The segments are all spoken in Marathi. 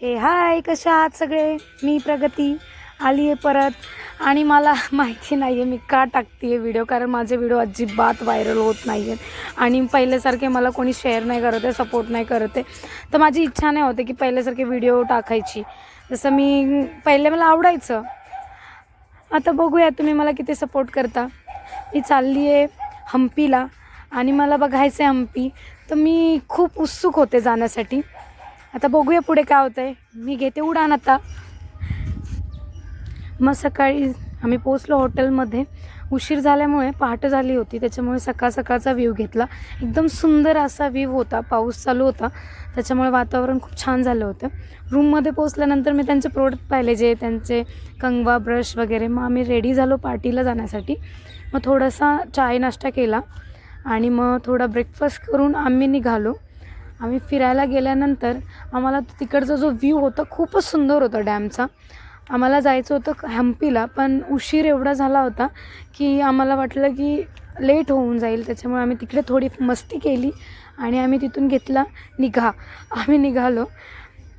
हे हाय, कशा आहात सगळे? मी प्रगती आली आहे परत. आणि मला माहिती नाही आहे मी का टाकते आहे व्हिडिओ, कारण माझे व्हिडिओ अजिबात व्हायरल होत नाही आहेत आणि पहिल्यासारखे मला कोणी शेअर नाही करत आहे, सपोर्ट नाही करत आहे. तर माझी इच्छा नाही होते की पहिल्यासारखे व्हिडिओ टाकायची, जसं मी पहिले मला आवडायचं. आता बघूया तुम्ही मला किती सपोर्ट करता. मी चालली आहे हम्पीला आणि मला बघायचं आहे हम्पी, तर मी खूप उत्सुक होते जाण्यासाठी. आता बघूया पुढे काय होतं आहे. मी घेते उडान आता. मग सकाळी आम्ही पोचलो हॉटेलमध्ये. उशीर झाल्यामुळे पहाटे झाली होती, त्याच्यामुळे सकाळ सकाळचा व्ह्यू घेतला. एकदम सुंदर असा व्ह्यू होता. पाऊस चालू होता, त्याच्यामुळे वातावरण खूप छान झालं होतं. रूममध्ये पोचल्यानंतर मी त्यांचे प्रोडक्ट पाहिले, जे त्यांचे कंगवा, ब्रश वगैरे. मग आम्ही रेडी झालो पार्टीला जाण्यासाठी. मग थोडासा चाय नाश्ता केला आणि मग थोडा ब्रेकफास्ट करून आम्ही निघालो. आम्ही फिरायला गेल्यानंतर आम्हाला तिकडचा जो व्ह्यू होता खूपच सुंदर होता डॅमचा. आम्हाला जायचं होतं हम्पीला, पण उशीर एवढा झाला होता की आम्हाला वाटलं की लेट होऊन जाईल, त्याच्यामुळे आम्ही तिकडे थोडी मस्ती केली आणि आम्ही तिथून घेतला आम्ही निघालो.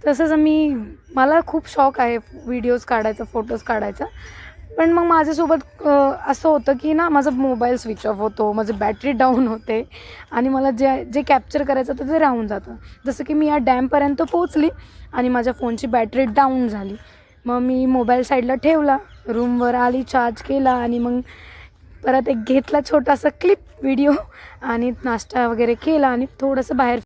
तसंच मला खूप शौक आहे व्हिडिओज काढायचा, फोटोज काढायचा. पण मग माझ्यासोबत असं होतं की ना, माझा मोबाईल स्विच ऑफ होतो, माझी बॅटरी डाऊन होते आणि मला जे कॅप्चर करायचं तर ते राहून जातं. जसं की मी या डॅमपर्यंत पोचली आणि माझ्या फोनची बॅटरी डाऊन झाली. मग मी मोबाईल साईडला ठेवला, रूमवर आली, चार्ज केला आणि मग परत एक घेतला छोटासा क्लिप व्हिडिओ आणि नाश्ता वगैरे केला आणि थोडंसं बाहेर